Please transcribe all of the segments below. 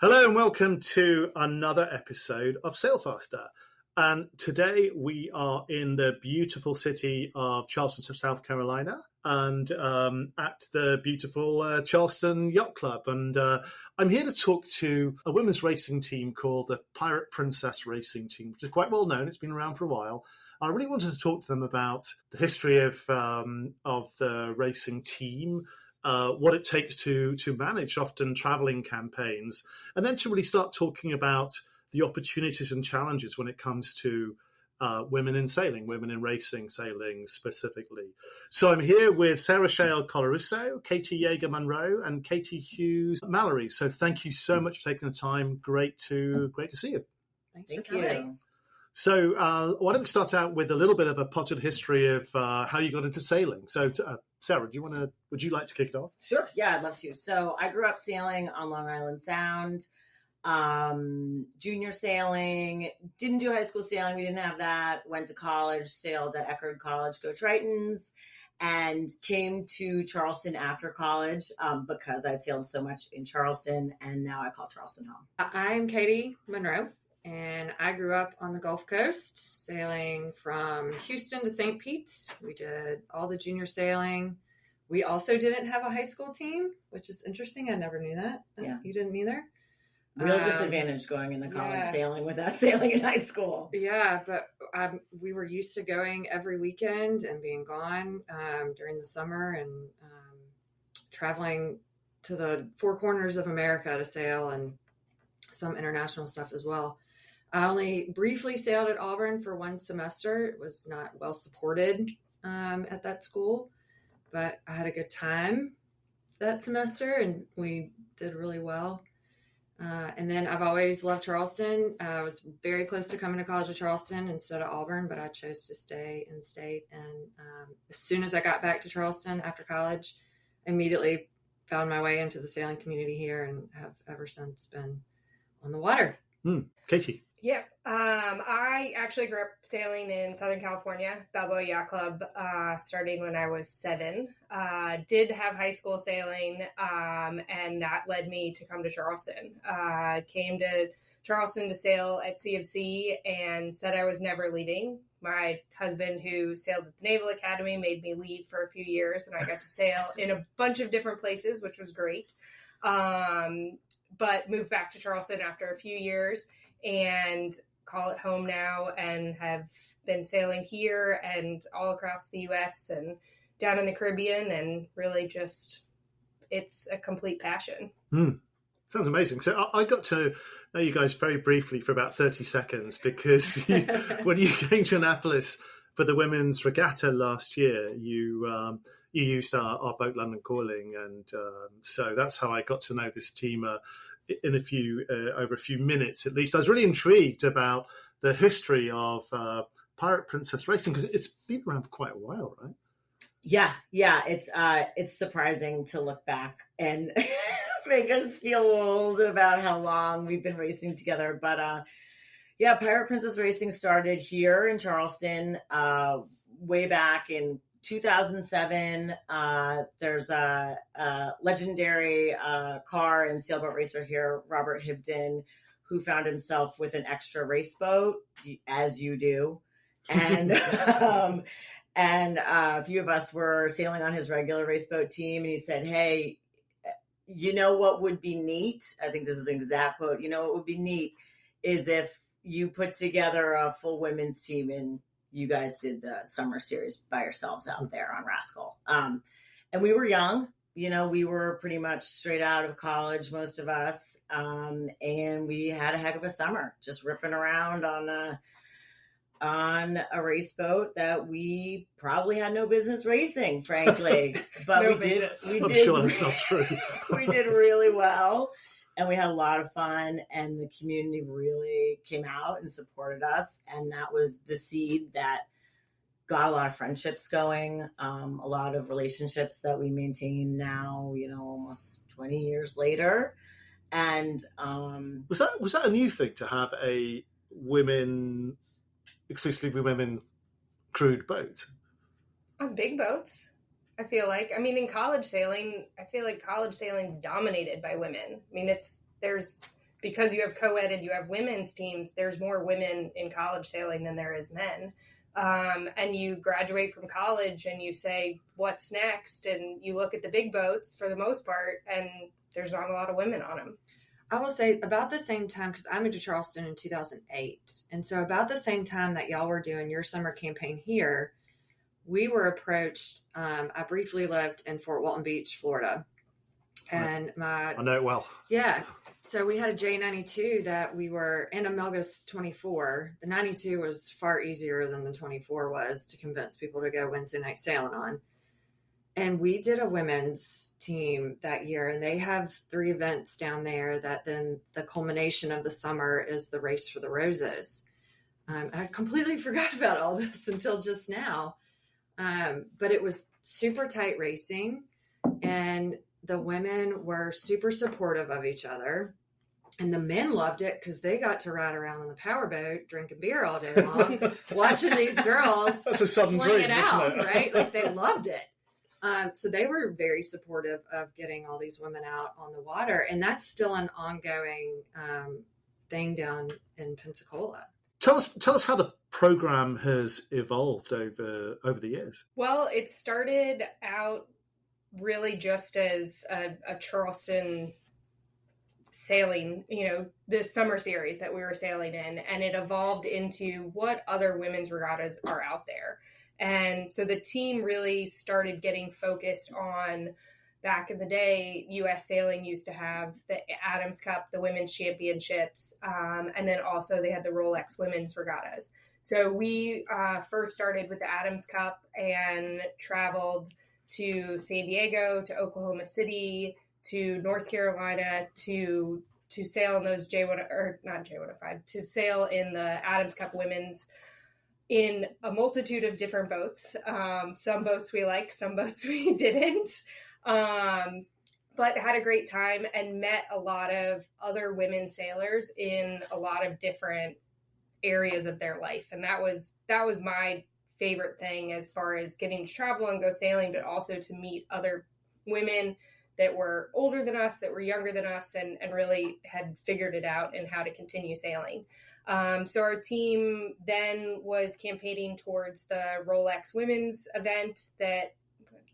Hello and welcome to another episode of Sail Faster. And today we are in the beautiful city of Charleston, South Carolina, and at the beautiful Charleston Yacht Club. And I'm here to talk to a women's racing team called the Pirate Princess Racing Team, which is quite well known. It's been around for a while. I really wanted to talk to them about the history of the racing team, what it takes to manage often traveling campaigns, and then to really start talking about the opportunities and challenges when it comes to women in sailing, women in racing sailing specifically. So I'm here with Sarah Schiall Colarusso, Catie Yeagar Monroe, and Catie Hughes Mallory. So thank you so much for taking the time. Great to see you. Thanks for coming. So why don't we start out with a little bit of a potted history of how you got into sailing. So Sarah, would you like to kick it off? Sure. Yeah, I'd love to. So I grew up sailing on Long Island Sound, junior sailing, didn't do high school sailing. We didn't have that. Went to college, sailed at Eckerd College, go Tritons, and came to Charleston after college because I sailed so much in Charleston, and now I call Charleston home. I'm Catie Monroe, and I grew up on the Gulf Coast, sailing from Houston to St. Pete. We did all the junior sailing. We also didn't have a high school team, which is interesting. I never knew that. Yeah. You didn't either? Real disadvantage going into college sailing without sailing in high school. Yeah, but we were used to going every weekend and being gone during the summer and traveling to the four corners of America to sail and some international stuff as well. I only briefly sailed at Auburn for one semester. It was not well supported at that school, but I had a good time that semester and we did really well. And then I've always loved Charleston. I was very close to coming to college at Charleston instead of Auburn, but I chose to stay in state. And as soon as I got back to Charleston after college, immediately found my way into the sailing community here and have ever since been on the water. Catie. Yep. I actually grew up sailing in Southern California, Balboa Yacht Club, starting when I was 7. Did have high school sailing, and that led me to come to Charleston. Came to Charleston to sail at C of C and said I was never leaving. My husband, who sailed at the Naval Academy, made me leave for a few years, and I got to sail in a bunch of different places, which was great. But moved back to Charleston after a few years and call it home now, and have been sailing here and all across the U.S. and down in the Caribbean, and really just, it's a complete passion. Sounds amazing. So I got to know you guys very briefly for about 30 seconds because when you came to Annapolis for the women's regatta last year, you used our boat London Calling, and so that's how I got to know this team in over a few minutes at least. I was really intrigued about the history of Pirate Princess Racing because it's been around for quite a while, right? Yeah. It's surprising to look back and make us feel old about how long we've been racing together. But Pirate Princess Racing started here in Charleston way back in 2007. There's a legendary car and sailboat racer here, Robert Hibden, who found himself with an extra race boat, as you do. And and a few of us were sailing on his regular race boat team. And he said, hey, you know what would be neat? I think this is an exact quote. You know what would be neat is if you put together a full women's team and you guys did the summer series by yourselves out there on Rascal. And we were young, we were pretty much straight out of college, most of us. And we had a heck of a summer just ripping around on a race boat that we probably had no business racing, frankly, but I'm sure that's not true. We did really well. And we had a lot of fun, and the community really came out and supported us. And that was the seed that got a lot of friendships going, a lot of relationships that we maintain now, almost 20 years later. And was that a new thing to have a exclusively women crewed boat? On big boats, I feel like. I mean, in college sailing, I feel like college sailing is dominated by women. I mean, there's because you have co-ed and you have women's teams, there's more women in college sailing than there is men. And you graduate from college and you say, what's next? And you look at the big boats for the most part, and there's not a lot of women on them. I will say about the same time, because I moved to Charleston in 2008. And so about the same time that y'all were doing your summer campaign here, we were approached. I briefly lived in Fort Walton Beach, Florida. And I know it well. Yeah. So we had a J92 that we were in a Melgus 24. The 92 was far easier than the 24 was to convince people to go Wednesday night sailing on. And we did a women's team that year, and they have 3 events down there that then the culmination of the summer is the Race for the Roses. I completely forgot about all this until just now. But it was super tight racing, and the women were super supportive of each other, and the men loved it because they got to ride around on the powerboat, drinking beer all day long, watching these girls sling it out, right? Like they loved it. So they were very supportive of getting all these women out on the water, and that's still an ongoing thing down in Pensacola. Tell us how the program has evolved over the years. Well, it started out really just as a Charleston sailing, this summer series that we were sailing in, and it evolved into what other women's regattas are out there. And so the team really started getting focused on, back in the day, U.S. Sailing used to have the Adams Cup, the Women's Championships, and then also they had the Rolex Women's Regattas. So we first started with the Adams Cup and traveled to San Diego, to Oklahoma City, to North Carolina, to sail in those to sail in the Adams Cup Women's in a multitude of different boats. Some boats we liked, some boats we didn't, but had a great time and met a lot of other women sailors in a lot of different areas of their life. And that was my favorite thing as far as getting to travel and go sailing, but also to meet other women that were older than us, that were younger than us, and really had figured it out and how to continue sailing. So our team then was campaigning towards the Rolex women's event. That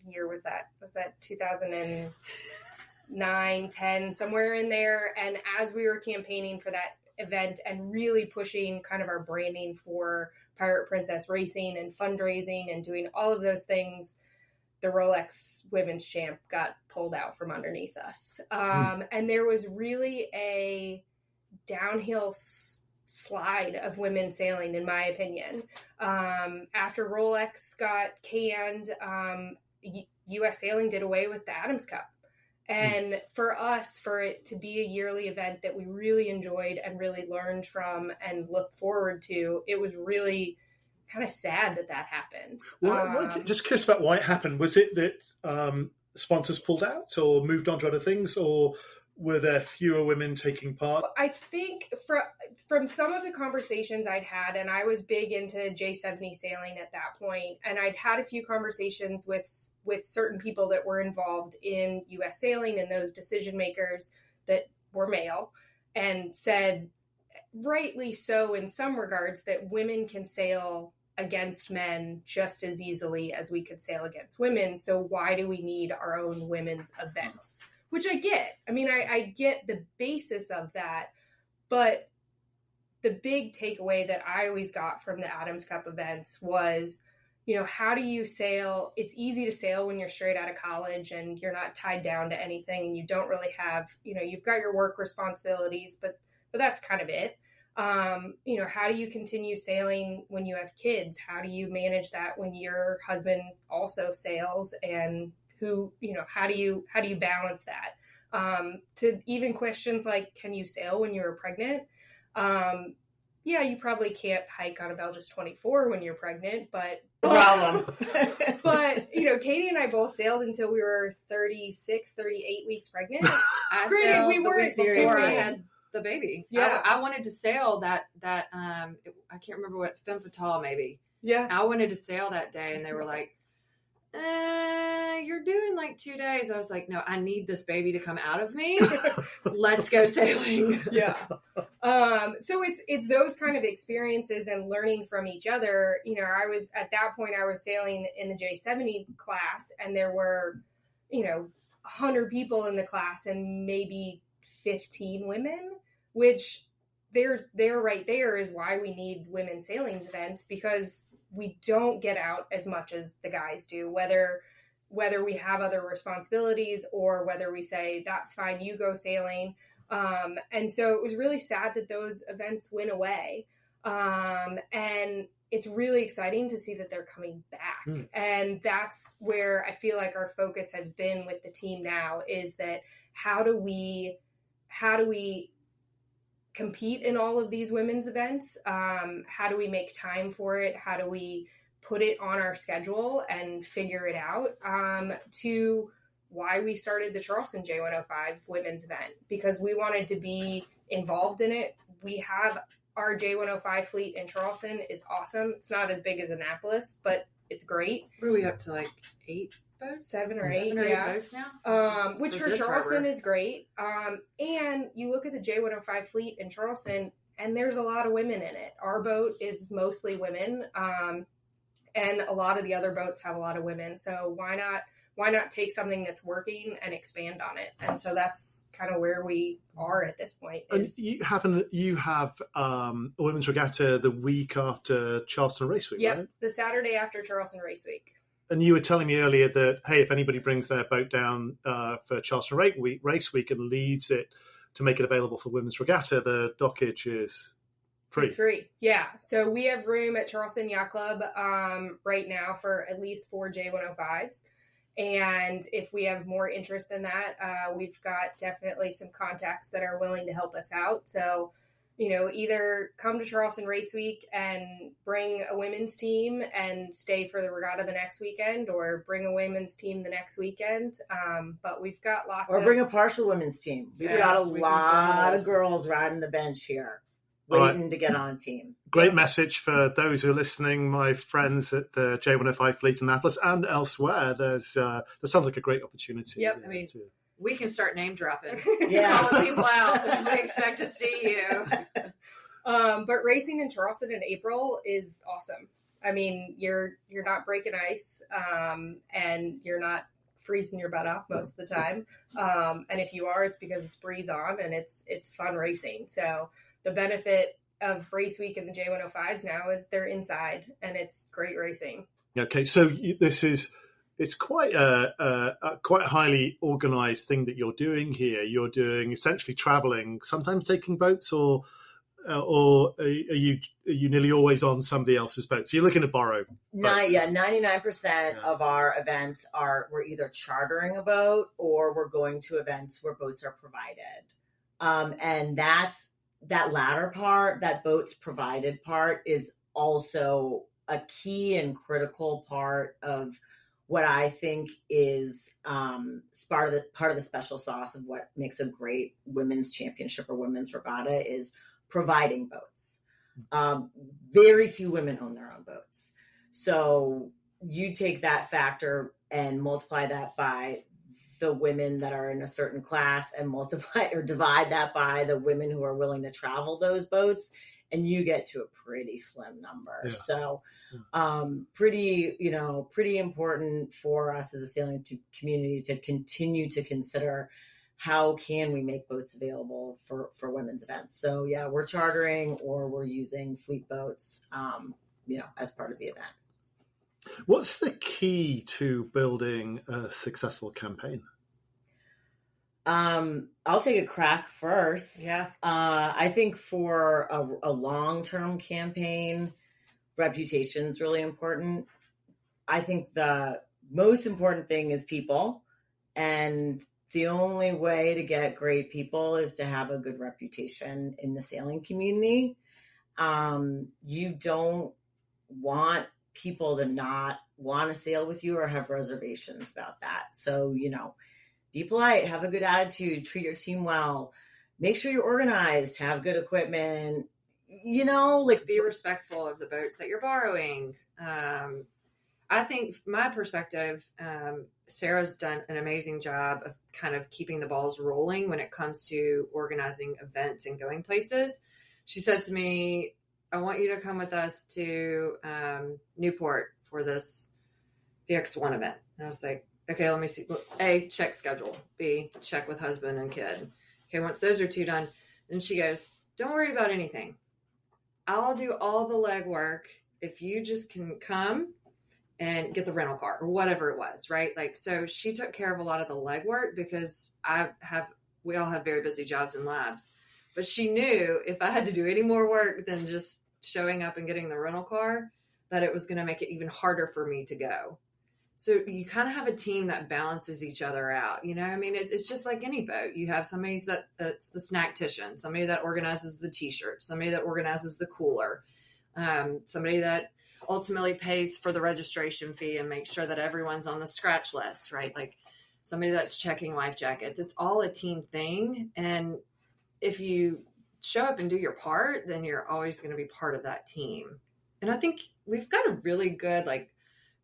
year was that 2009, 10, somewhere in there. And as we were campaigning for that event and really pushing kind of our branding for Pirate Princess racing and fundraising and doing all of those things, the Rolex Women's Champ got pulled out from underneath us. And there was really a downhill slide of women sailing, in my opinion. After Rolex got canned, U.S. Sailing did away with the Adams Cup. And for us, for it to be a yearly event that we really enjoyed and really learned from and looked forward to, it was really kind of sad that happened. Just curious about why it happened. Was it that sponsors pulled out or moved on to other things, or were there fewer women taking part? I think from some of the conversations I'd had, and I was big into J70 sailing at that point, and I'd had a few conversations with certain people that were involved in U.S. Sailing and those decision makers that were male, and said, rightly so in some regards, that women can sail against men just as easily as we could sail against women. So why do we need our own women's events? Which I get. I mean, I get the basis of that, but the big takeaway that I always got from the Adams Cup events was, how do you sail? It's easy to sail when you're straight out of college and you're not tied down to anything and you don't really have, you've got your work responsibilities, but that's kind of it. How do you continue sailing when you have kids? How do you manage that when your husband also sails? And how do you balance that? To even questions like, can you sail when you're pregnant? Yeah, you probably can't hike on a Belgius 24 when you're pregnant, but problem. But Catie and I both sailed until we were 36, 38 weeks pregnant. Granted, we weren't before I had the baby. Yeah, I wanted to sail that I can't remember what Femme Fatale maybe. Yeah, I wanted to sail that day, and they were like, you're doing like 2 days. I was like, no, I need this baby to come out of me. Let's go sailing. Yeah. So it's those kind of experiences and learning from each other. I was at that point, I was sailing in the J70 class, and there were, 100 people in the class and maybe 15 women, which there right there is why we need women's sailings events, because we don't get out as much as the guys do, whether we have other responsibilities or whether we say, that's fine, you go sailing. And so it was really sad that those events went away. And it's really exciting to see that they're coming back. And that's where I feel like our focus has been with the team now, is that how do we compete in all of these women's events? How do we make time for it? How do we put it on our schedule and figure it out? To why we started the Charleston J105 women's event, because we wanted to be involved in it. We have our J105 fleet in Charleston is awesome. It's not as big as Annapolis, but it's great. What are we up to, like 8 boats? 7 or 8 boats now? Which for Charleston is great. And you look at the J105 fleet in Charleston, and there's a lot of women in it. Our boat is mostly women. And a lot of the other boats have a lot of women. So why not take something that's working and expand on it? And so that's kind of where we are at this point. And you have a women's regatta the week after Charleston Race Week, right? The Saturday after Charleston Race Week. And you were telling me earlier that, hey, if anybody brings their boat down for Charleston Race Week and leaves it to make it available for women's regatta, the dockage is free. It's free, yeah. So we have room at Charleston Yacht Club right now for at least 4 J105s. And if we have more interest in that, we've got definitely some contacts that are willing to help us out. So, either come to Charleston Race Week and bring a women's team and stay for the regatta the next weekend, or bring a women's team the next weekend. But we've got Or bring a partial women's team. We've got a lot of girls riding the bench here, waiting to get on a team. Great message for those who are listening, my friends at the J105 fleet in Annapolis and elsewhere. There sounds like a great opportunity. Yep. We can start name dropping. Yeah. Calling people out. We expect to see you. But racing in Charleston in April is awesome. I mean, you're not breaking ice, and you're not freezing your butt off most of the time. And if you are, it's because it's breeze on and it's fun racing. So the benefit of Race Week and the J105s now is they're inside and it's great racing. Okay, so it's quite a highly organized thing that you're doing here. You're doing essentially traveling, sometimes taking boats, or are you nearly always on somebody else's boat? So you're looking to borrow boats. 99% of our events we're either chartering a boat or we're going to events where boats are provided. And that latter part, that boats provided part, is also a key and critical part of what I think is part of the special sauce of what makes a great women's championship or women's regatta is providing boats. Very few women own their own boats. So you take that factor and multiply that by the women that are in a certain class and multiply or divide that by the women who are willing to travel those boats, and you get to a pretty slim number. Yeah. So pretty important for us as a sailing community to continue to consider how can we make boats available for women's events. So yeah, we're chartering or we're using fleet boats, as part of the event. What's the key to building a successful campaign? I'll take a crack first. Yeah. I think for a long-term campaign, reputation is really important. I think the most important thing is people, and the only way to get great people is to have a good reputation in the sailing community. You don't want people to not want to sail with you or have reservations about that. So, be polite, have a good attitude, treat your team well, make sure you're organized, have good equipment, be respectful of the boats that you're borrowing. I think my perspective, Sarah's done an amazing job of kind of keeping the balls rolling when it comes to organizing events and going places. She said to me, I want you to come with us to Newport for this VX1 event. And I was like, okay, let me see. A, check schedule. B, check with husband and kid. Okay, once those are two done, then she goes, don't worry about anything. I'll do all the legwork if you just can come and get the rental car or whatever it was, right? Like, so she took care of a lot of the legwork because we all have very busy jobs and labs. But she knew if I had to do any more work than just showing up and getting the rental car, that it was going to make it even harder for me to go. So you kind of have a team that balances each other out. You know, I mean, it's just like any boat. You have somebody that's the snacktician, somebody that organizes the t-shirt, somebody that organizes the cooler, somebody that ultimately pays for the registration fee and makes sure that everyone's on the scratch list, right? Like somebody that's checking life jackets. It's all a team thing. And if you show up and do your part, then you're always going to be part of that team. And I think we've got a really good, like,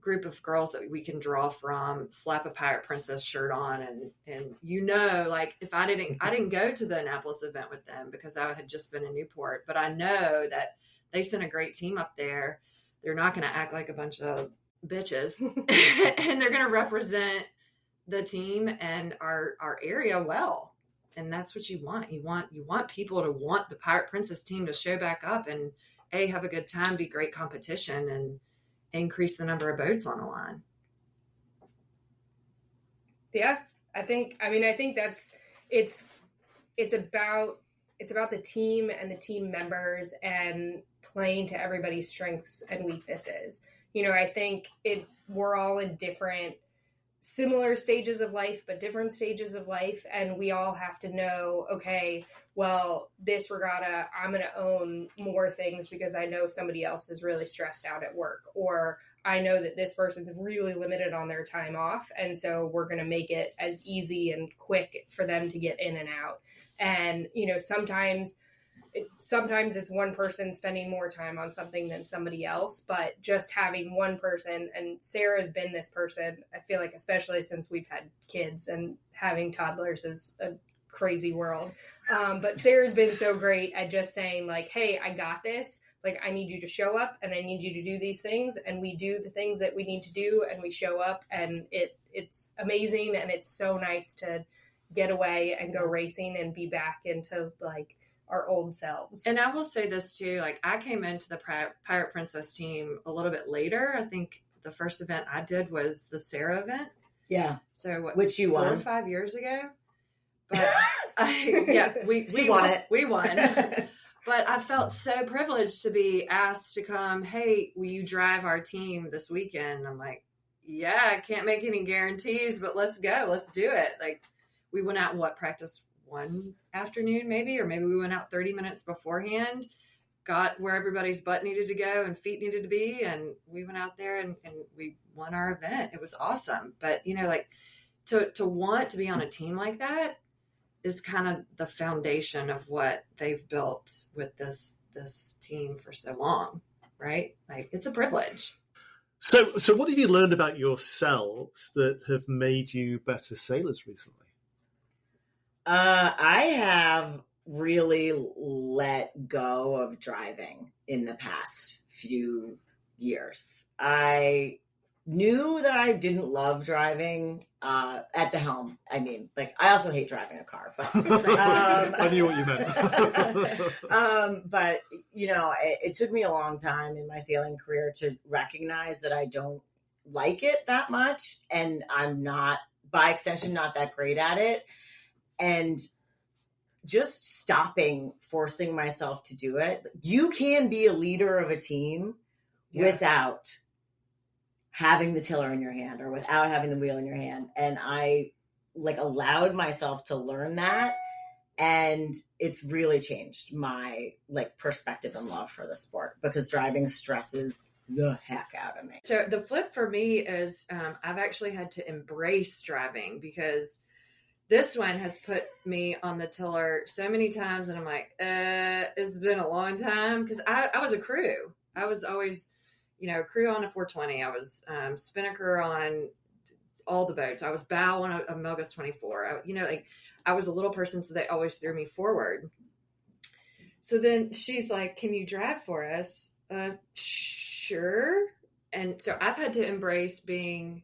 group of girls that we can draw from, slap a Pirate Princess shirt on. And, you know, like if I didn't go to the Annapolis event with them because I had just been in Newport, but I know that they sent a great team up there. They're not going to act like a bunch of bitches and they're going to represent the team and our area well. And that's what you want. You want people to want the Pirate Princess team to show back up and have a good time, be great competition, and increase the number of boats on the line. Yeah, I think that's it's about the team and the team members and playing to everybody's strengths and weaknesses. You know, I think we're all in different, similar stages of life, but different stages of life. And we all have to know, okay, well, this regatta, I'm going to own more things because I know somebody else is really stressed out at work, or I know that this person's really limited on their time off. And so we're going to make it as easy and quick for them to get in and out. And, you know, sometimes it's one person spending more time on something than somebody else, but just having one person, and Sarah's been this person, I feel like, especially since we've had kids and having toddlers is a crazy world. But Sarah's been so great at just saying like, hey, I got this. Like, I need you to show up and I need you to do these things. And we do the things that we need to do and we show up, and it's amazing. And it's so nice to get away and go racing and be back into like our old selves. And I will say this too, like I came into the Pirate Princess team a little bit later. I think the first event I did was the Sarah event. Yeah. So which you 4 won or 5 years ago. But we won it. We won. But I felt so privileged to be asked to come, hey, will you drive our team this weekend? And I'm like, yeah, I can't make any guarantees, but let's go. Let's do it. Like we went out and practiced one afternoon maybe, or maybe we went out 30 minutes beforehand, got where everybody's butt needed to go and feet needed to be. And we went out there and we won our event. It was awesome. But, you know, like to want to be on a team like that is kind of the foundation of what they've built with this team for so long, right? Like it's a privilege. So what have you learned about yourselves that have made you better sailors recently? I have really let go of driving in the past few years. I knew that I didn't love driving at the helm. I mean, like, I also hate driving a car, but I knew what you meant. But you know, it took me a long time in my sailing career to recognize that I don't like it that much, and I'm not, by extension, not that great at it. And just stopping forcing myself to do it. You can be a leader of a team without having the tiller in your hand or without having the wheel in your hand. And I like allowed myself to learn that. And it's really changed my like perspective and love for the sport, because driving stresses the heck out of me. So the flip for me is I've actually had to embrace driving, because this one has put me on the tiller so many times, and I'm like, it's been a long time, because I was a crew. I was always, crew on a 420. I was spinnaker on all the boats. I was bow on a Melgus 24. I was a little person, so they always threw me forward. So then she's like, "Can you drive for us?" Sure. And so I've had to embrace being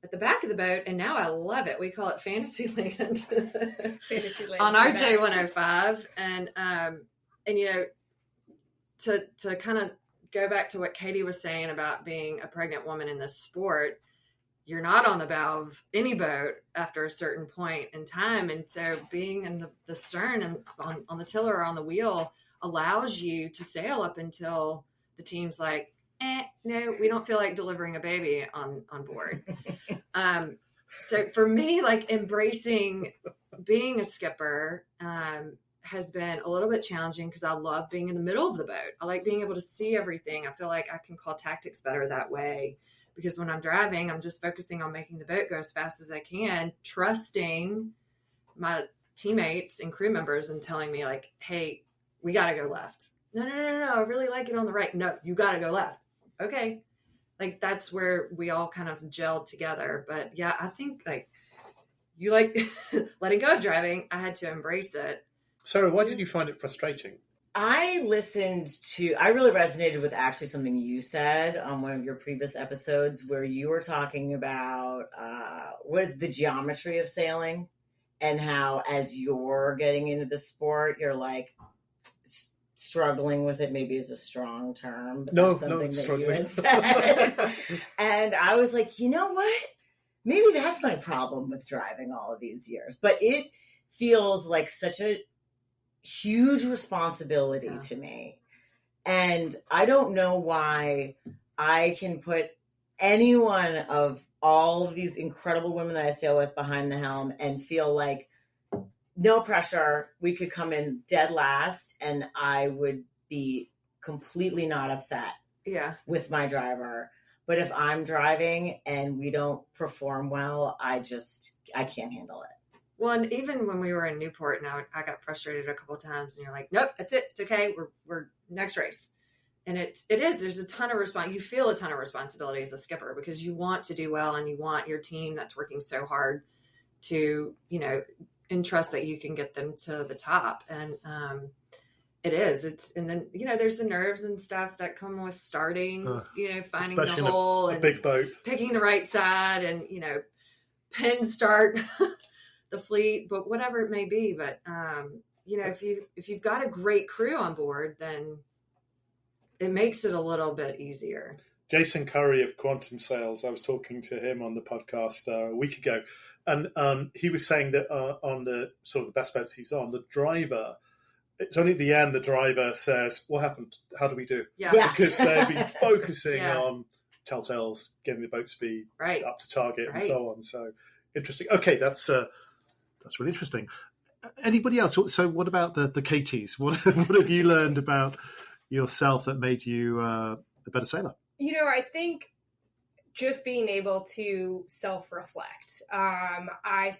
at the back of the boat, and now I love it. We call it Fantasyland. Fantasyland on our J105. And to kind of go back to what Catie was saying about being a pregnant woman in this sport, you're not on the bow of any boat after a certain point in time. And so being in the stern and on the tiller or on the wheel allows you to sail up until the team's like, no, we don't feel like delivering a baby on board. So for me, like, embracing being a skipper has been a little bit challenging because I love being in the middle of the boat. I like being able to see everything. I feel like I can call tactics better that way, because when I'm driving, I'm just focusing on making the boat go as fast as I can, trusting my teammates and crew members and telling me, like, hey, we got to go left. No, I really like it on the right. No, you got to go left. Okay. Like, that's where we all kind of gelled together. But yeah, I think, like, you like letting go of driving. I had to embrace it. Sarah, why did you find it frustrating? I really resonated with actually something you said on one of your previous episodes where you were talking about what is the geometry of sailing, and how as you're getting into the sport, you're like struggling with it. Maybe is a strong term. But No, that's something it's that struggling. you had said. And I was like, you know what? Maybe that's my problem with driving all of these years. But it feels like such a huge responsibility to me. And I don't know why I can put any one of all of these incredible women that I sail with behind the helm and feel like no pressure. We could come in dead last and I would be completely not upset with my driver. But if I'm driving and we don't perform well, I can't handle it. Well, and even when we were in Newport, and I got frustrated a couple of times, and you're like, nope, that's it. It's okay. We're next race. And there's a ton of you feel a ton of responsibility as a skipper, because you want to do well and you want your team that's working so hard to, entrust that you can get them to the top. And, and then, there's the nerves and stuff that come with starting, finding the hole and big boat, picking the right side and, pin start the fleet, but whatever it may be. But, if you've got a great crew on board, then it makes it a little bit easier. Jason Curry of Quantum Sales, I was talking to him on the podcast a week ago, and he was saying that on the sort of the best boats he's on, the driver, it's only at the end the driver says, what happened? How do we do? Yeah. Because they've been focusing on telltales, getting the boat speed up to target and so on. So interesting. Okay, that's really interesting. Anybody else? So what about the Caties? What have you learned about yourself that made you a better sailor? I think just being able to self-reflect. I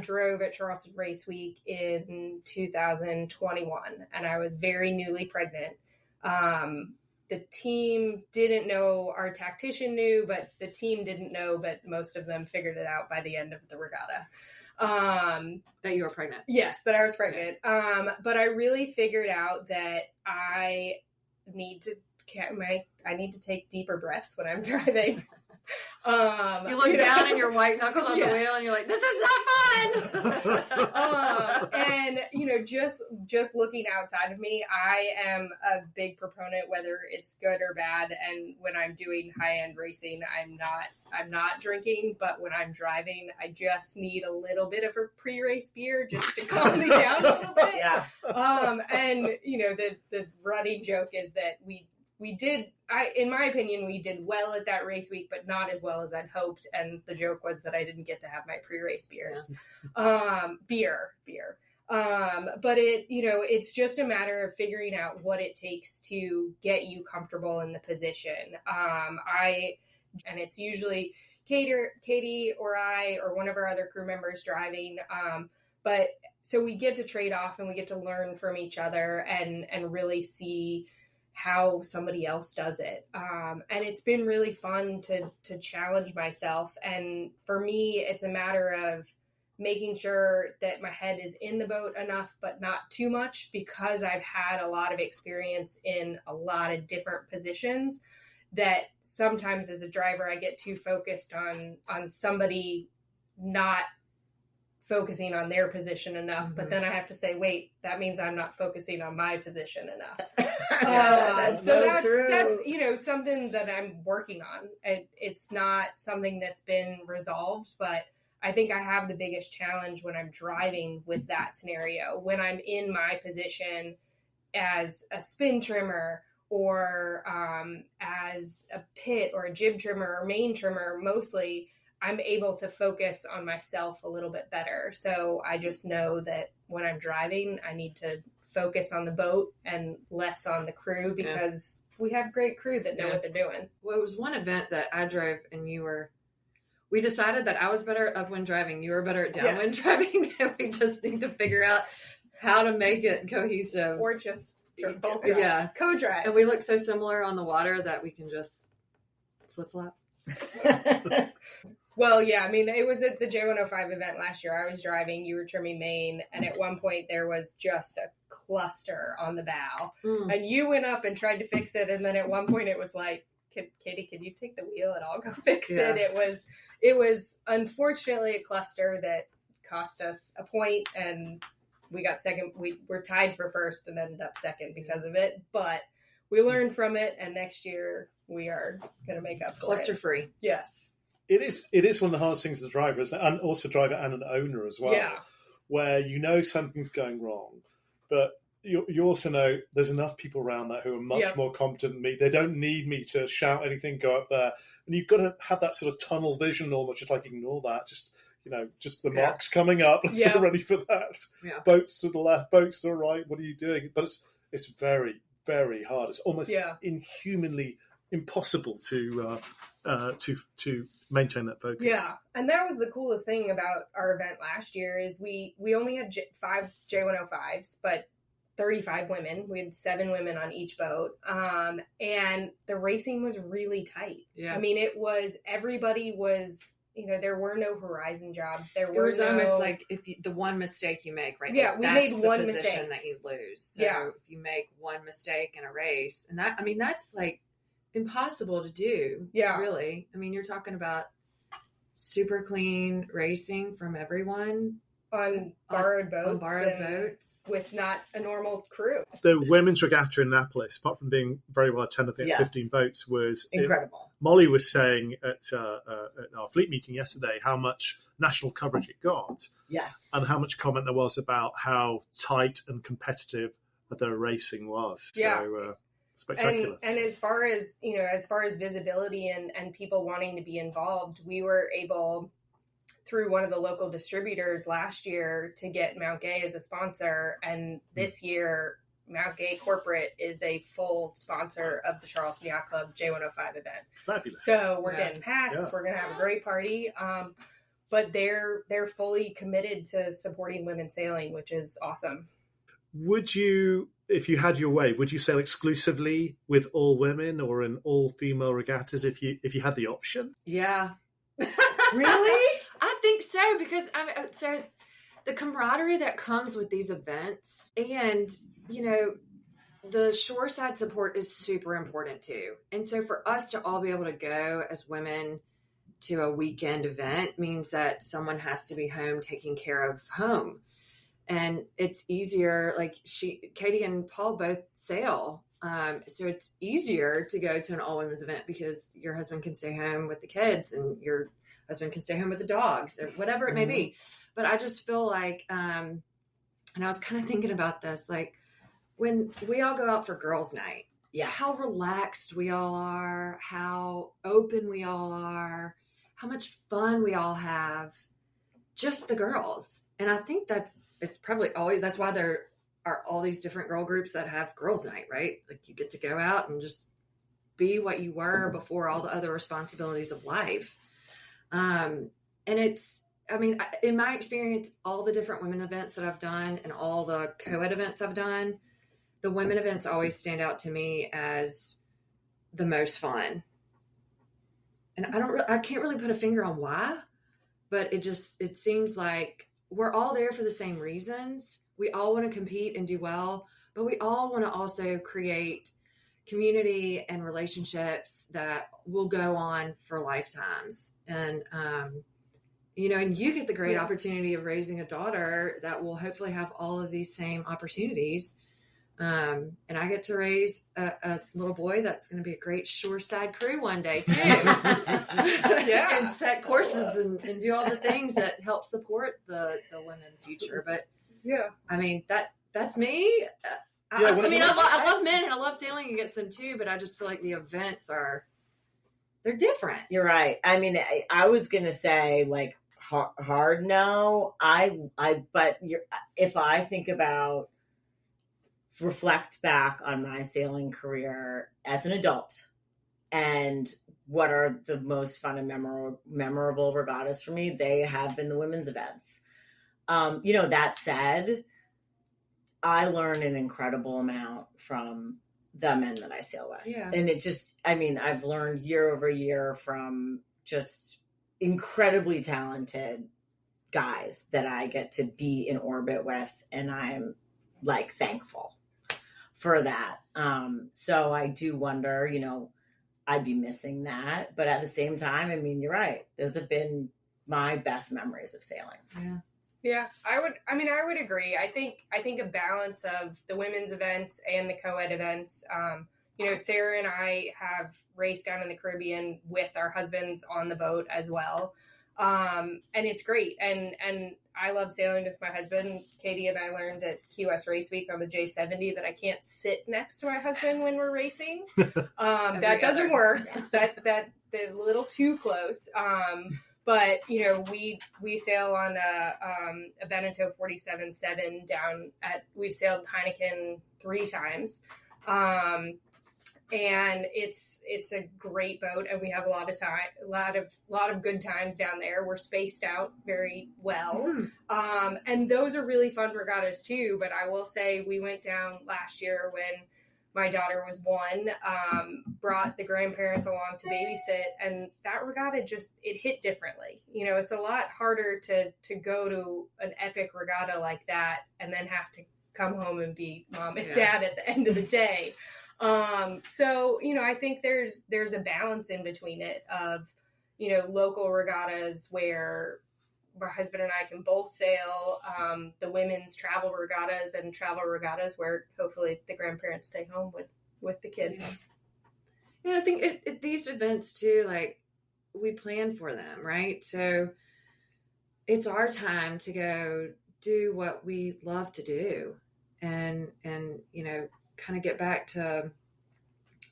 drove at Charleston Race Week in 2021, and I was very newly pregnant. The team didn't know, our tactician knew, but the team didn't know, but most of them figured it out by the end of the regatta. That you were pregnant. Yes, that I was pregnant. But I really figured out that I need to take deeper breaths when I'm driving. You look down and you're white knuckled on the wheel and you're like, this is not fun. And just looking outside of me, I am a big proponent, whether it's good or bad. And when I'm doing high end racing, I'm not drinking, but when I'm driving, I just need a little bit of a pre-race beer just to calm me down a little bit. Yeah. And the running joke is that in my opinion, we did well at that race week, but not as well as I'd hoped. And the joke was that I didn't get to have my pre-race beers. Beer. But it's just a matter of figuring out what it takes to get you comfortable in the position. And it's usually Catie or I or one of our other crew members driving. But so we get to trade off and we get to learn from each other and really see how somebody else does it. And it's been really fun to challenge myself. And for me, it's a matter of making sure that my head is in the boat enough, but not too much, because I've had a lot of experience in a lot of different positions, that sometimes as a driver, I get too focused on somebody not focusing on their position enough. But then I have to say, wait, that means I'm not focusing on my position enough. That's something that I'm working on. It's not something that's been resolved, but I think I have the biggest challenge when I'm driving with that scenario. When I'm in my position as a spin trimmer or as a pit or a jib trimmer or main trimmer, mostly I'm able to focus on myself a little bit better. So I just know that when I'm driving, I need to focus on the boat and less on the crew, because we have great crew that know what they're doing. Well, it was one event that I drove and we decided that I was better at upwind driving. You were better at downwind driving. And we just need to figure out how to make it cohesive. Or just both drive. Yeah. Co-drive. And we look so similar on the water that we can just flip-flop. Well, yeah, I mean, it was at the J105 event last year. I was driving, you were trimming main, and at one point there was just a cluster on the bow. And you went up and tried to fix it, and then at one point it was like, Catie, can you take the wheel and I'll go fix it? It was unfortunately a cluster that cost us a point, and we got second. We were tied for first and ended up second because of it, but we learned from it, and next year we are going to make up for cluster free. Yes. It is one of the hardest things as a driver, isn't it? And also driver and an owner as well. Yeah. Where you know something's going wrong, but you also know there's enough people around that who are much more competent than me. They don't need me to shout anything, go up there. And you've got to have that sort of tunnel vision almost, just like ignore that. Just the marks coming up. Let's get ready for that. Yeah. Boats to the left, boats to the right. What are you doing? But it's very, very hard. It's almost inhumanly impossible to maintain that focus. Yeah, and that was the coolest thing about our event last year is we only had 5 J105s, but 35 women. We had 7 women on each boat, and the racing was really tight. Yeah, I mean, everybody was. There were no horizon jobs. It was almost like the one mistake you make, right? Yeah, we made one mistake. That's the position that you lose. So if you make one mistake in a race, and that's like impossible to do. Yeah, really. I mean, you're talking about super clean racing from everyone on borrowed boats with not a normal crew. The women's regatta in Annapolis, apart from being very well attended, I think 15 boats, was incredible. Molly was saying at our fleet meeting yesterday how much national coverage it got. Yes. And how much comment there was about how tight and competitive the racing was. Yeah. So, spectacular. And as far as visibility and people wanting to be involved, we were able, through one of the local distributors last year, to get Mount Gay as a sponsor. And this year, Mount Gay Corporate is a full sponsor of the Charleston Yacht Club J105 event. Fabulous. So we're getting hats. Yeah. We're going to have a great party. But they're fully committed to supporting women sailing, which is awesome. Would you, if you had your way, would you sail exclusively with all women or in all female regattas if you had the option? Yeah. Really? I think so, because so the camaraderie that comes with these events, and the shoreside support is super important too. And so for us to all be able to go as women to a weekend event means that someone has to be home taking care of home. And it's easier, like Catie and Paul both sail. So it's easier to go to an all women's event because your husband can stay home with the kids and your husband can stay home with the dogs or whatever it may be. But I just feel like, and I was kind of thinking about this, like when we all go out for girls' night, how relaxed we all are, how open we all are, how much fun we all have, just the girls. And I think it's probably always, that's why there are all these different girl groups that have girls' night, right? Like you get to go out and just be what you were before all the other responsibilities of life. And it's, in my experience, all the different women events that I've done and all the co-ed events I've done, the women events always stand out to me as the most fun. And I can't really put a finger on why, but it seems like we're all there for the same reasons. We all want to compete and do well, but we all want to also create community and relationships that will go on for lifetimes. And, and you get the great opportunity of raising a daughter that will hopefully have all of these same opportunities. And I get to raise a little boy that's going to be a great shoreside crew one day too. And set courses and do all the things that help support the women future. But I mean, that's me. I love men and I love sailing against them too, but I just feel like the events they're different. You're right. I mean, I was going to say like hard no. But if I think about, reflect back on my sailing career as an adult and what are the most fun and memorable regattas for me, they have been the women's events. That said, I learned an incredible amount from the men that I sail with. Yeah. And I've learned year over year from just incredibly talented guys that I get to be in orbit with. And I'm like thankful for that. So I do wonder, I'd be missing that. But at the same time, I mean, you're right. Those have been my best memories of sailing. Yeah. Yeah, I would agree. I think a balance of the women's events and the co-ed events. Sarah and I have raced down in the Caribbean with our husbands on the boat as well. And it's great. And I love sailing with my husband. Catie and I learned at Key West Race Week on the J70 that I can't sit next to my husband when we're racing. That doesn't work. That they're a little too close. But we sail on a Beneteau 47-7 down we've sailed Heineken 3 times. And it's a great boat, and we have a lot of good times down there. We're spaced out very well. Mm-hmm. And those are really fun regattas too. But I will say we went down last year when my daughter was 1, brought the grandparents along to babysit, and that regatta it hit differently. It's a lot harder to go to an epic regatta like that and then have to come home and be mom and dad at the end of the day. So, I think there's a balance in between it of, local regattas where my husband and I can both sail, the women's travel regattas and travel regattas where hopefully the grandparents stay home with the kids. Yeah, I think these events too, like we plan for them, right? So it's our time to go do what we love to do and kind of get back to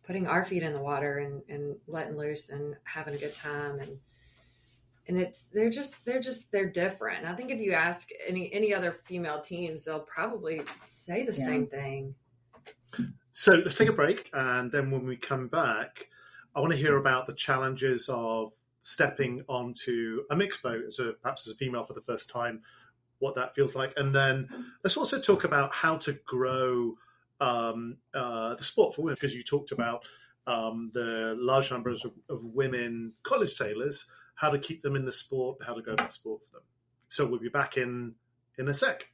putting our feet in the water and letting loose and having a good time. And they're different. I think if you ask any other female teams, they'll probably say the same thing. So let's take a break. And then when we come back, I want to hear about the challenges of stepping onto a mixed boat, perhaps as a female for the first time, what that feels like. And then let's also talk about how to grow the sport for women, because you talked about the large numbers of women college sailors, how to keep them in the sport, how to grow that sport for them. So we'll be back in a sec.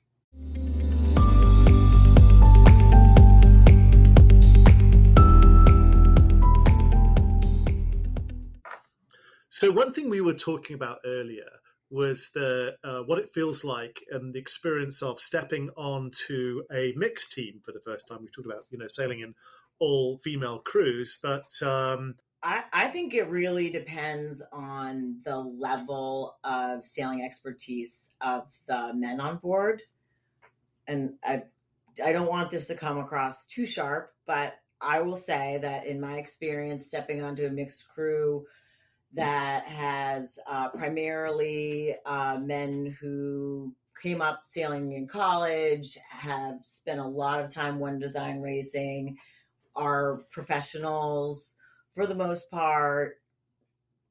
So one thing we were talking about earlier was what it feels like and the experience of stepping onto a mixed team for the first time. We talked about, sailing in all female crews, but I think it really depends on the level of sailing expertise of the men on board. And I don't want this to come across too sharp, but I will say that in my experience, stepping onto a mixed crew that has primarily men who came up sailing in college, have spent a lot of time one design racing, are professionals for the most part,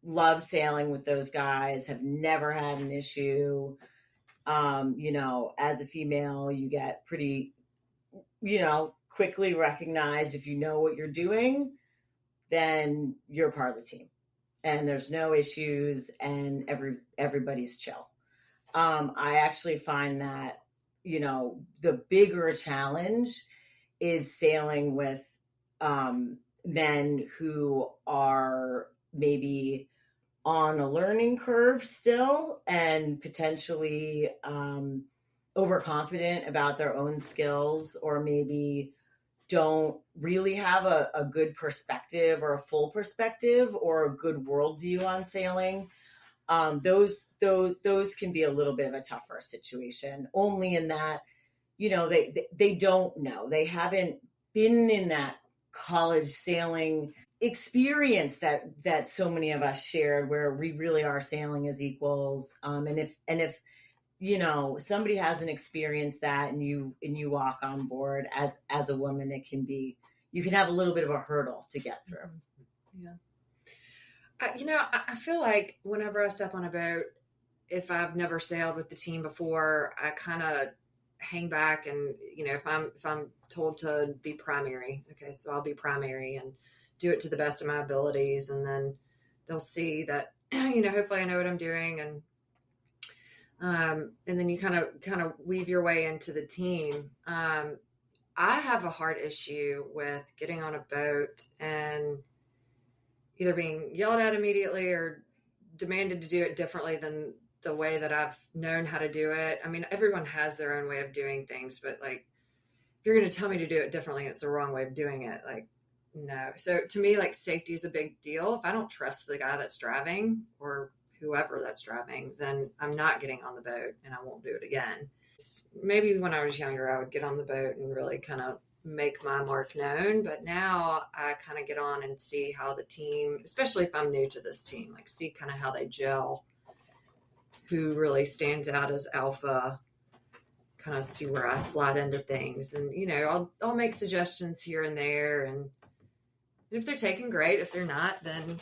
love sailing with those guys, have never had an issue. As a female, you get pretty, quickly recognize if you know what you're doing, then you're part of the team and there's no issues and everybody's chill. I actually find that, the bigger challenge is sailing with men who are maybe on a learning curve still and potentially overconfident about their own skills, or maybe don't really have a good perspective or a full perspective or a good worldview on sailing. Those can be a little bit of a tougher situation, only in that, they don't know. They haven't been in that college sailing experience that so many of us shared, where we really are sailing as equals. And if somebody hasn't experienced that and you walk on board as a woman, you can have a little bit of a hurdle to get through. Yeah. I feel like whenever I step on a boat, if I've never sailed with the team before, I kind of hang back and, if I'm told to be primary, okay, so I'll be primary and do it to the best of my abilities. And then they'll see that, hopefully I know what I'm doing. And then you kind of weave your way into the team. I have a hard issue with getting on a boat and either being yelled at immediately or demanded to do it differently than the way that I've known how to do it. I mean, everyone has their own way of doing things, but like, if you're going to tell me to do it differently and it's the wrong way of doing it, like, no. So to me, like, safety is a big deal. If I don't trust the guy that's driving or whoever that's driving, then I'm not getting on the boat and I won't do it again. Maybe when I was younger, I would get on the boat and really kind of make my mark known. But now I kind of get on and see how the team, especially if I'm new to this team, like see kind of how they gel, who really stands out as alpha, kind of see where I slide into things. And, I'll make suggestions here and there. And if they're taken, great. If they're not, then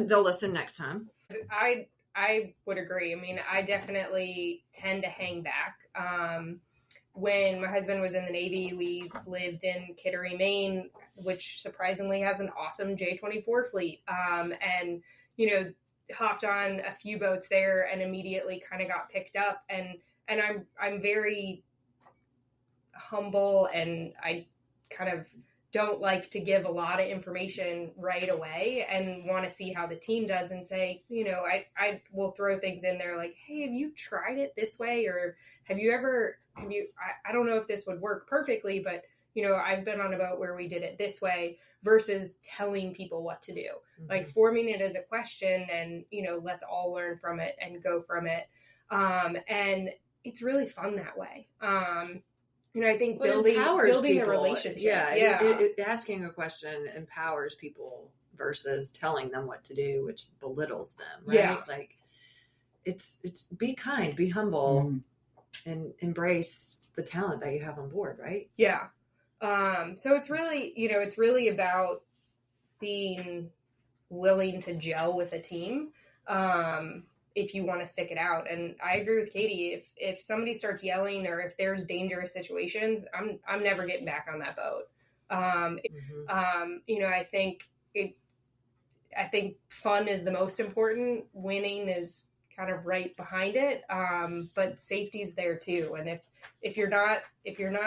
they'll listen next time. I would agree. I mean, I definitely tend to hang back. When my husband was in the Navy, we lived in Kittery, Maine, which surprisingly has an awesome J-24 fleet. And, hopped on a few boats there and immediately kind of got picked up. And I'm very humble, and I kind of don't like to give a lot of information right away and want to see how the team does and say, I will throw things in there like, hey, have you tried it this way? Or I don't know if this would work perfectly, but I've been on a boat where we did it this way, versus telling people what to do, like forming it as a question and, let's all learn from it and go from it. And it's really fun that way. I think building a relationship. Yeah. Asking a question empowers people versus telling them what to do, which belittles them. Right. Yeah. Like it's be kind, be humble, and embrace the talent that you have on board. Right. Yeah. So it's really about being willing to gel with a team. If you want to stick it out. And I agree with Catie. If somebody starts yelling or if there's dangerous situations, I'm never getting back on that boat. I think fun is the most important. Winning is kind of right behind it. But safety's there too. And if you're not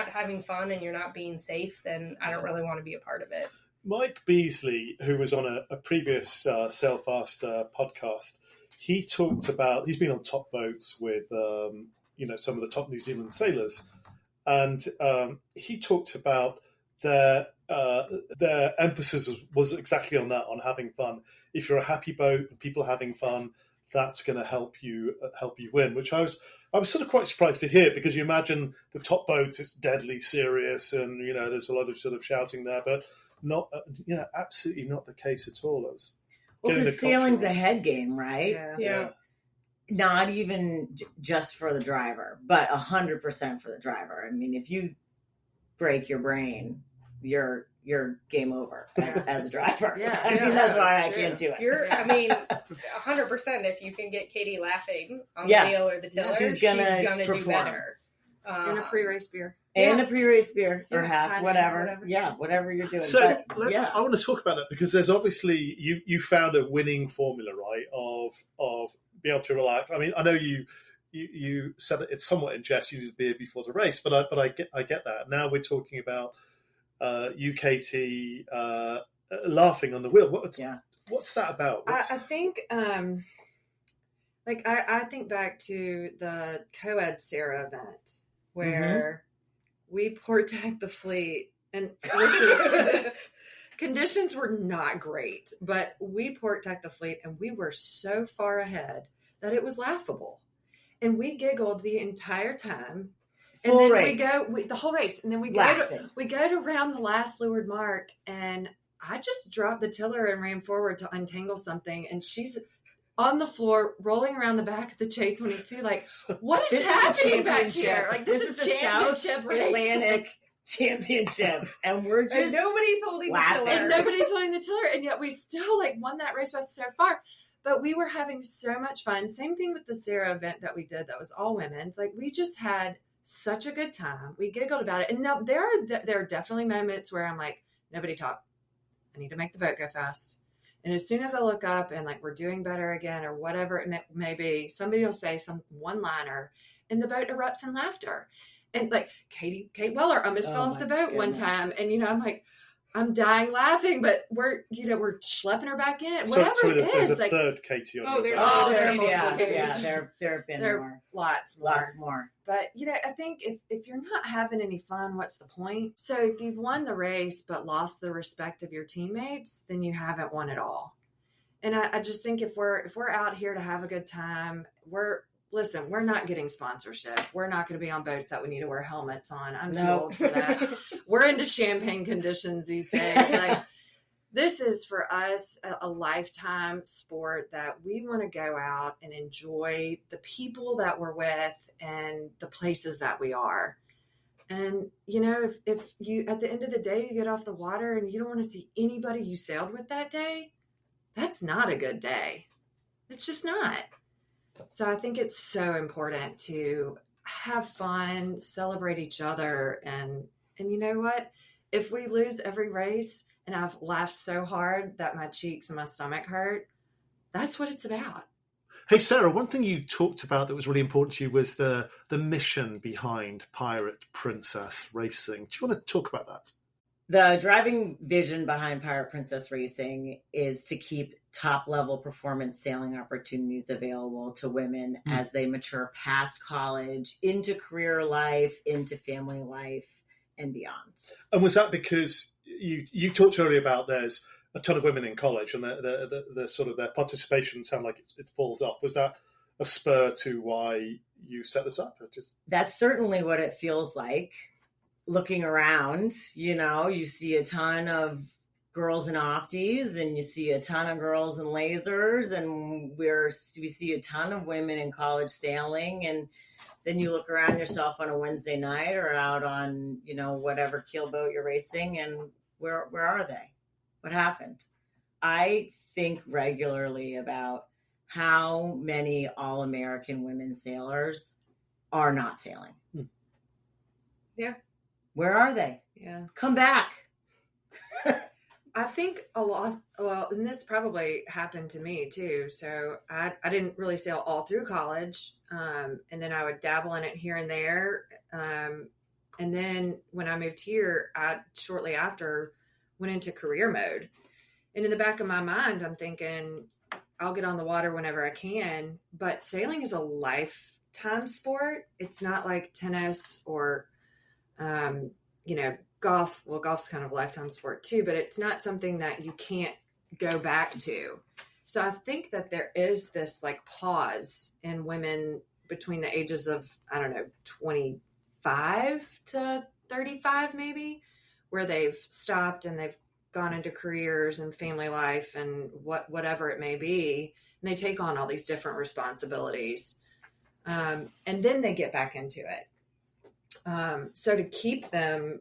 having fun and you're not being safe, then I don't really want to be a part of it. Mike Beasley, who was on a previous Sail Faster podcast, he talked about, he's been on top boats with, some of the top New Zealand sailors. And he talked about their emphasis was exactly on that, on having fun. If you're a happy boat and people are having fun, that's going to help you win, which I was sort of quite surprised to hear, because you imagine the top boats, it's deadly serious and, there's a lot of sort of shouting there, but not, absolutely not the case at all. Because sailing's a head game, right? Yeah. Not even just for the driver, but 100% for the driver. I mean, if you break your brain, you're game over as a driver. That's why I can't do it. 100%. If you can get Catie laughing on the wheel or the tiller, she's gonna do better. And a pre-race beer. And a pre-race beer or half, honey, whatever. Yeah, whatever you're doing. So But, I want to talk about that because there's obviously you found a winning formula, right? Of be able to relax. I mean, I know you said that it's somewhat in jest. You did beer before the race, but I get that. Now we're talking about you, Catie, laughing on the wheel. What's that about? I think I think back to the co-ed Sarah event where we port tacked the fleet, and listen, conditions were not great, but we port tacked the fleet and we were so far ahead that it was laughable. And we giggled the entire time. And then we go the whole race. And then we go to round the last leeward mark, and I just dropped the tiller and ran forward to untangle something, and she's on the floor rolling around the back of the J22 like, what is happening back here? Like, this is the championship race. Atlantic championship, and we're just nobody's holding laughing. the tiller. And nobody's holding the tiller, and yet we still won that race by so far. But we were having so much fun. Same thing with the Sarah event that we did that was all women. It's like we just had such a good time. We giggled about it. And now there are definitely moments where I'm like, nobody talk. I need to make the boat go fast. And as soon as I look up and we're doing better again or whatever it may be, somebody will say some one-liner and the boat erupts in laughter. And Kate Weller almost fell off the boat one time. And, I'm like, I'm dying laughing, but we're schlepping her back in. Whatever so it is. There's a third Catie on there are lots more. But, I think if you're not having any fun, what's the point? So if you've won the race but lost the respect of your teammates, then you haven't won at all. And I just think if we're out here to have a good time, we're not getting sponsorship. We're not going to be on boats that we need to wear helmets on. I'm too old for that. We're into champagne conditions these days. This is for us a lifetime sport that we want to go out and enjoy the people that we're with and the places that we are. And, if you, at the end of the day, you get off the water and you don't want to see anybody you sailed with that day, that's not a good day. It's just not. So I think it's so important to have fun, celebrate each other. And you know what? If we lose every race and I've laughed so hard that my cheeks and my stomach hurt, that's what it's about. Hey, Sarah, one thing you talked about that was really important to you was the mission behind Pirate Princess Racing. Do you want to talk about that? The driving vision behind Pirate Princess Racing is to keep top-level performance sailing opportunities available to women as they mature past college, into career life, into family life, and beyond. And was that because you talked earlier about there's a ton of women in college and the sort of their participation sound like it falls off? Was that a spur to why you set this up? That's certainly what it feels like. Looking around, you see a ton of girls in opties and you see a ton of girls in lasers, and we see a ton of women in college sailing. And then you look around yourself on a Wednesday night or out on, whatever keel boat you're racing, and where are they? What happened? I think regularly about how many all-American women sailors are not sailing. Yeah. Where are they? Yeah. Come back. I think a lot, and this probably happened to me too. So I didn't really sail all through college. And then I would dabble in it here and there. And then when I moved here, I shortly after went into career mode. And in the back of my mind, I'm thinking I'll get on the water whenever I can, but sailing is a lifetime sport. It's not like tennis or, golf. Well, golf's kind of a lifetime sport too, but it's not something that you can't go back to. So I think that there is this pause in women between the ages of, 25 to 35 maybe, where they've stopped and they've gone into careers and family life and whatever it may be. And they take on all these different responsibilities. And then they get back into it. So to keep the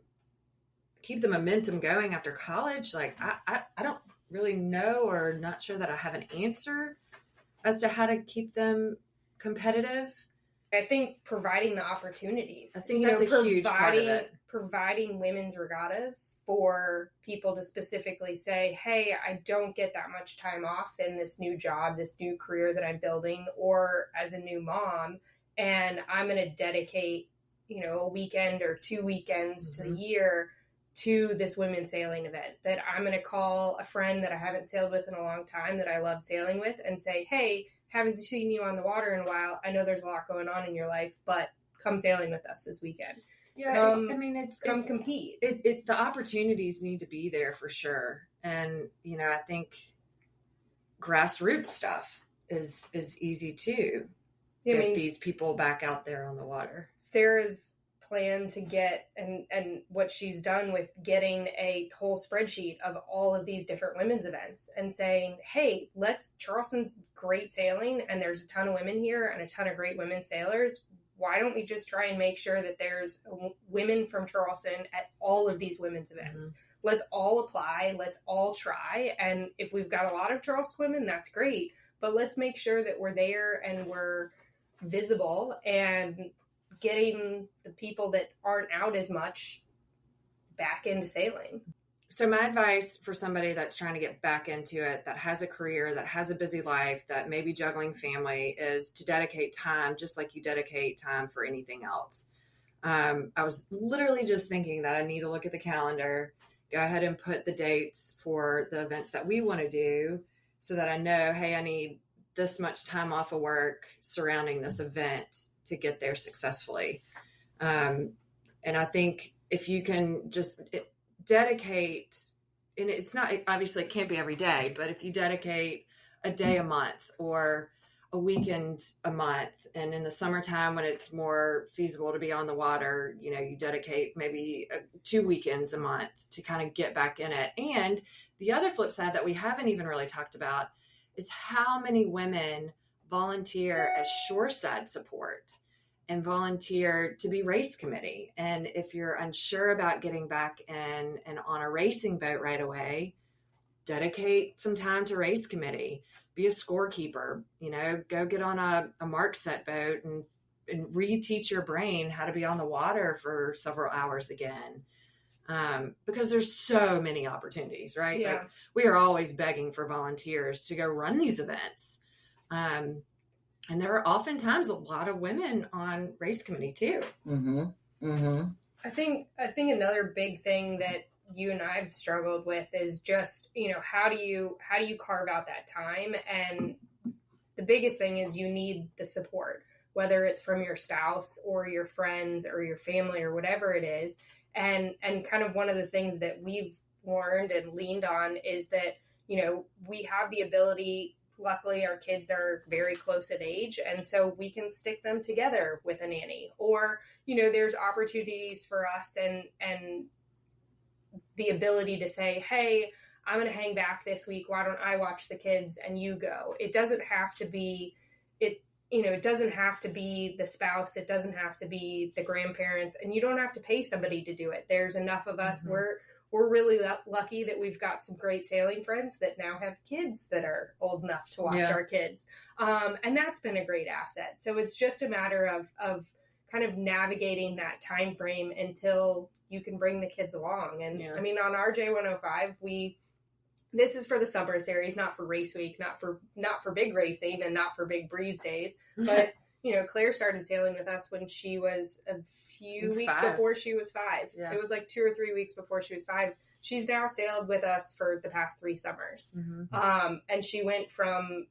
momentum going after college, I don't really know, or not sure that I have an answer as to how to keep them competitive. I think providing the opportunities. I think that's a huge part of it. Providing women's regattas for people to specifically say, hey, I don't get that much time off in this new job, this new career that I'm building, or as a new mom, and I'm going to dedicate, a weekend or 2 weekends to the year to this women's sailing event, that I'm going to call a friend that I haven't sailed with in a long time that I love sailing with and say, hey, haven't seen you on the water in a while. I know there's a lot going on in your life, but come sailing with us this weekend. Yeah, come compete. The opportunities need to be there for sure. And, I think grassroots stuff is easy too. Get these people back out there on the water. Sarah's plan to get and what she's done with getting a whole spreadsheet of all of these different women's events and saying, hey, Charleston's great sailing and there's a ton of women here and a ton of great women sailors. Why don't we just try and make sure that there's women from Charleston at all of these women's events? Let's all apply. Let's all try. And if we've got a lot of Charleston women, that's great. But let's make sure that we're there and we're visible and getting the people that aren't out as much back into sailing. So my advice for somebody that's trying to get back into it, that has a career, that has a busy life, that may be juggling family, is to dedicate time just like you dedicate time for anything else. I was literally just thinking that I need to look at the calendar, go ahead and put the dates for the events that we want to do so that I know, hey, I need this much time off of work surrounding this event to get there successfully. And I think if you can just dedicate, and it's not, obviously it can't be every day, but if you dedicate a day a month or a weekend a month, and in the summertime when it's more feasible to be on the water, you dedicate maybe 2 weekends a month to kind of get back in it. And the other flip side that we haven't even really talked about is how many women volunteer as shoreside support and volunteer to be race committee. And if you're unsure about getting back in and on a racing boat right away, dedicate some time to race committee, be a scorekeeper, go get on a mark set boat and reteach your brain how to be on the water for several hours again. Because there's so many opportunities, right? Yeah. Like, we are always begging for volunteers to go run these events. And there are oftentimes a lot of women on race committee too. I think another big thing that you and I've struggled with is just, how do you carve out that time? And the biggest thing is you need the support, whether it's from your spouse or your friends or your family or whatever it is. And kind of one of the things that we've learned and leaned on is that, we have the ability. Luckily, our kids are very close in age, and so we can stick them together with a nanny. Or, there's opportunities for us and the ability to say, hey, I'm going to hang back this week. Why don't I watch the kids and you go? It doesn't have to be it doesn't have to be the spouse. It doesn't have to be the grandparents, and you don't have to pay somebody to do it. There's enough of us. We're really lucky that we've got some great sailing friends that now have kids that are old enough to watch our kids. And that's been a great asset. So it's just a matter of kind of navigating that time frame until you can bring the kids along. And I mean, on our J105, this is for the summer series, not for race week, not for big racing and not for big breeze days. But, Claire started sailing with us when she was a few weeks before she was 5. Yeah. It was like 2 or 3 weeks before she was 5. She's now sailed with us for the past 3 summers. And she went from,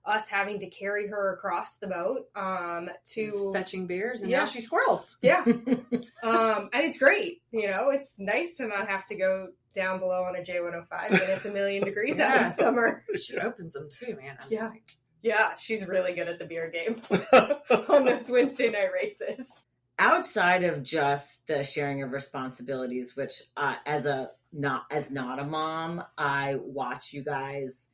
us having to carry her across the boat to fetching beers, and now she squirrels. Yeah. And it's great. It's nice to not have to go down below on a J105 when it's 1,000,000 degrees out in the summer. She opens them too, man. Yeah, she's really good at the beer game on those Wednesday night races. Outside of just the sharing of responsibilities, which as not a mom, I watch you guys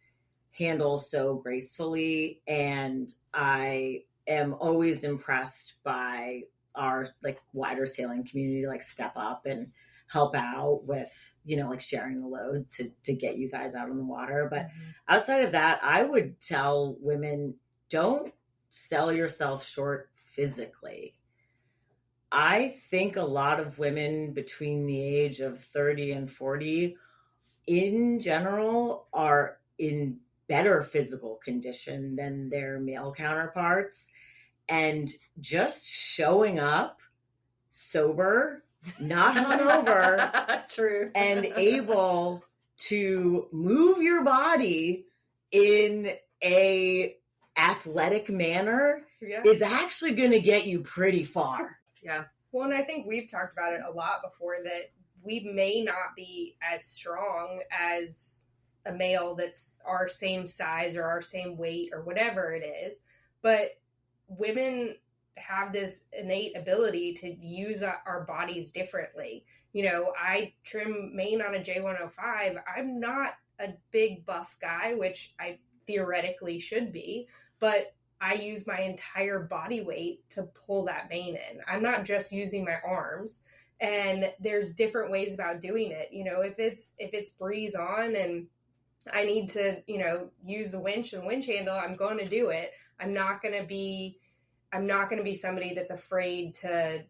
handle so gracefully, and I am always impressed by our wider sailing community, step up and help out with, sharing the load to get you guys out on the water. But outside of that, I would tell women, don't sell yourself short physically. I think a lot of women between the age of 30 and 40 in general are in better physical condition than their male counterparts. And just showing up sober, not hungover, True, and able to move your body in a athletic manner is actually going to get you pretty far. Yeah. Well, and I think we've talked about it a lot before that we may not be as strong as a male that's our same size or our same weight or whatever it is, but women have this innate ability to use our bodies differently. You know, I trim mane on a J105. I'm not a big buff guy, which I theoretically should be, but I use my entire body weight to pull that mane in. I'm not just using my arms. And there's different ways about doing it. You know, if it's breeze on and I need to, you know, use the winch and winch handle, I'm going to do it. I'm not going to be somebody that's afraid to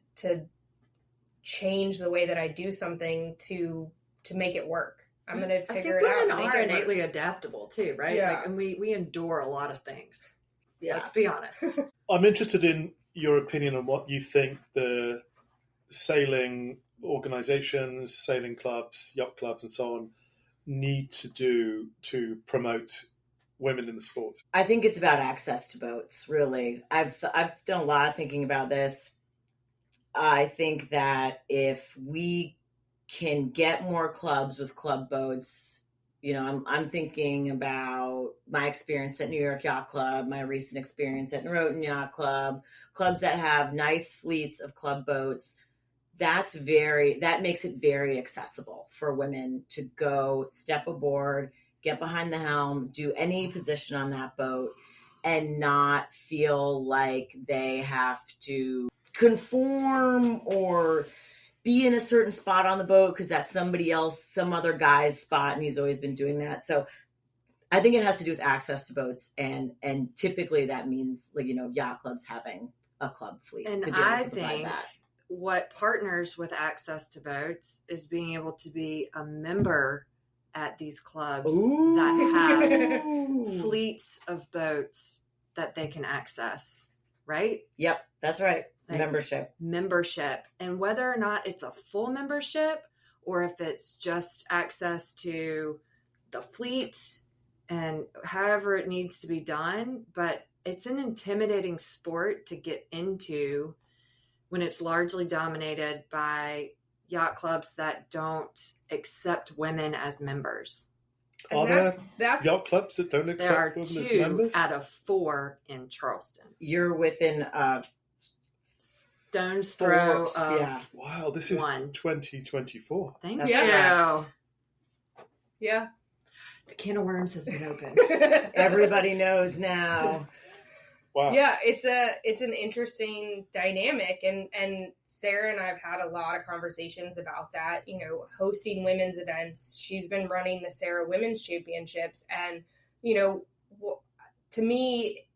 change the way that I do something to make it work. I'm going to figure it out. I think women are innately adaptable too, right? Yeah. Like, and we endure a lot of things. Yeah. Let's be honest. I'm interested in your opinion on what you think the sailing organizations, sailing clubs, yacht clubs, and so on need to do to promote women in the sport. I think it's about access to boats, really. I've done a lot of thinking about this. I think that if we can get more clubs with club boats, you know, I'm thinking about my experience at New York Yacht Club, my recent experience at Norotan Yacht Club, clubs that have nice fleets of club boats. That makes it very accessible for women to go step aboard, get behind the helm, do any position on that boat, and not feel like they have to conform or be in a certain spot on the boat because that's somebody else, some other guy's spot, and he's always been doing that. So I think it has to do with access to boats, and typically that means, like, you know, yacht clubs having a club fleet And to be able I to provide think that. what partners with access to boats is being able to be a member at these clubs that have fleets of boats that they can access, right? Yep, that's right. Like membership. And whether or not it's a full membership or if it's just access to the fleet and however it needs to be done, but it's an intimidating sport to get into when it's largely dominated by yacht clubs that don't accept women as members. Are there yacht clubs that don't accept women as members? There are 2 out of 4 in Charleston. You're within stone's throw of Wow, this is 2024. Thank That's you. correct. Yeah. The can of worms has been opened. Everybody knows now. Wow. Yeah, it's an interesting dynamic, and Sarah and I have had a lot of conversations about that, you know, hosting women's events. She's been running the Sarah Women's Championships, and, you know, to me,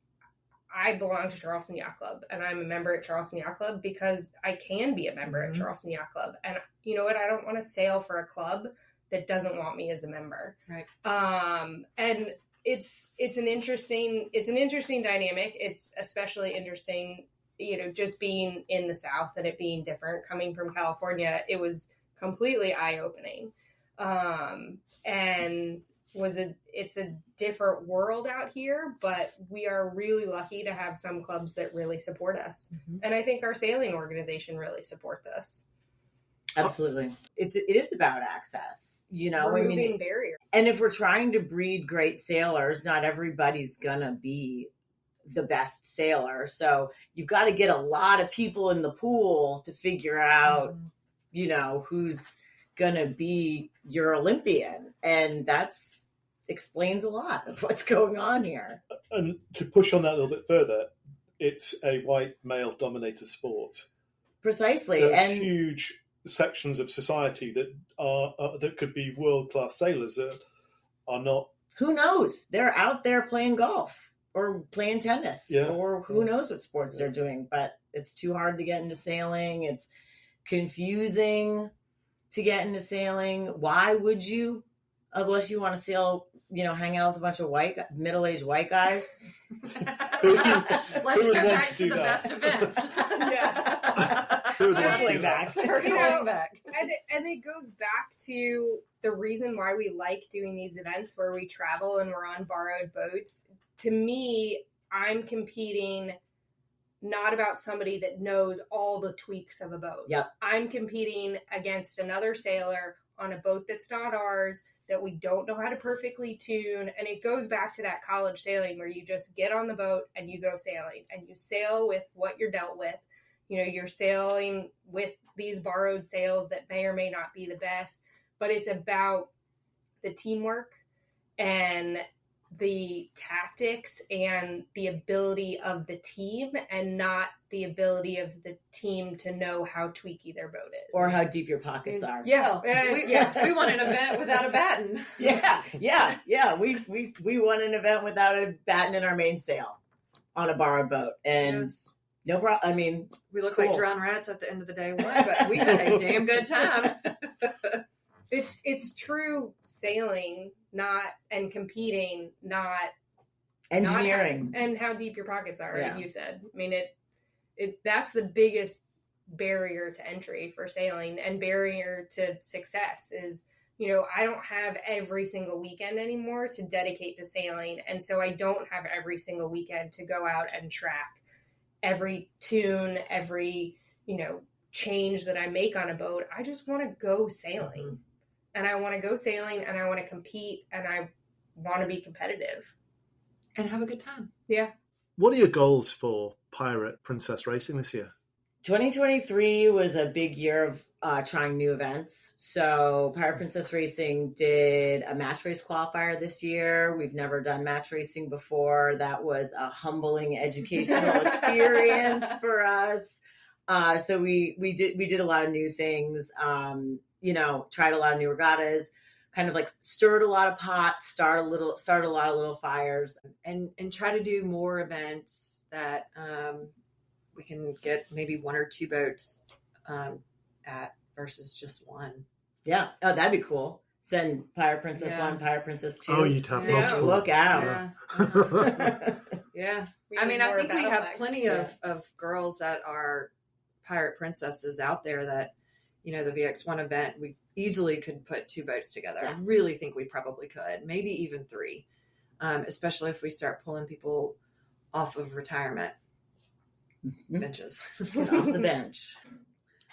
I belong to Charleston Yacht Club, and I'm a member at Charleston Yacht Club because I can be a member at Charleston Yacht Club. And you know what? I don't want to sail for a club that doesn't want me as a member. Right. And it's an interesting dynamic. It's especially interesting, you know, just being in the South and it being different. Coming from California, it was completely eye-opening. And it's a different world out here, but we are really lucky to have some clubs that really support us. Mm-hmm. And I think our sailing organization really supports us. Absolutely. It is about access, you know, removing barriers. And if we're trying to breed great sailors, not everybody's gonna be the best sailor. So you've got to get a lot of people in the pool to figure out, you know, who's gonna be your Olympian. And that's explains a lot of what's going on here. And to push on that a little bit further, it's a white male dominated sport. Precisely. There are and huge sections of society that are that could be world-class sailors that are not. Who knows? They're out there playing golf or playing tennis or who knows what sports they're doing. But It's too hard to get into sailing. It's confusing to get into sailing. Why would you, unless you want to sail, hang out with a bunch of middle-aged white guys? Let's get back to the best events. Yes. Circling back. And it goes back to the reason why we like doing these events where we travel and we're on borrowed boats. To me, I'm competing not about somebody that knows all the tweaks of a boat. Yep. I'm competing against another sailor on a boat that's not ours, that we don't know how to perfectly tune. And it goes back to that college sailing where you just get on the boat and you go sailing and you sail with what you're dealt with. You're sailing with these borrowed sails that may or may not be the best, but it's about the teamwork and the tactics and the ability of the team, and not the ability of the team to know how tweaky their boat is. Or how deep your pockets are. Yeah. We want an event without a batten. Yeah. We won an event without a batten in our mainsail on a borrowed boat. And no problem. I mean, we look like drowned rats at the end of the day one, but we had a damn good time. It's true sailing, and competing, not engineering, and how deep your pockets are, as you said. I mean, that's the biggest barrier to entry for sailing and barrier to success is, I don't have every single weekend anymore to dedicate to sailing. And so I don't have every single weekend to go out and track every tune, every, change that I make on a boat. I just want to go sailing. Mm-hmm. And I want to go sailing and I want to compete and I want to be competitive. And have a good time. Yeah. What are your goals for Pirate Princess Racing this year? 2023 was a big year of trying new events. So Pirate Princess Racing did a match race qualifier this year. We've never done match racing before. That was a humbling educational experience for us. So we did a lot of new things. Tried a lot of new regattas, kind of like stirred a lot of pots, started a lot of little fires, and try to do more events that we can get maybe one or two boats at versus just one. Yeah. Oh, that'd be cool. Send Pirate Princess 1, Pirate Princess 2. Oh, you'd have multiple. Look out. Yeah. I mean, I think we have plenty of girls that are Pirate Princesses out there that, the VX1 event, we easily could put two boats together. I really think we probably could, maybe even three, especially if we start pulling people off of retirement benches. Get off the bench.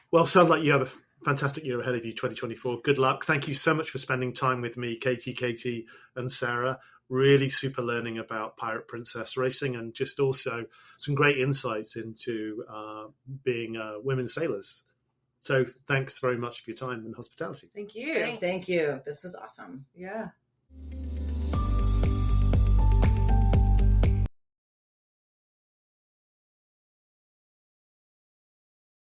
Well, sounds like you have a fantastic year ahead of you, 2024. Good luck. Thank you so much for spending time with me, Catie, and Sarah. Really super learning about Pirate Princess Racing and just also some great insights into being women sailors. So thanks very much for your time and hospitality. Thank you. Thank you. This was awesome. Yeah.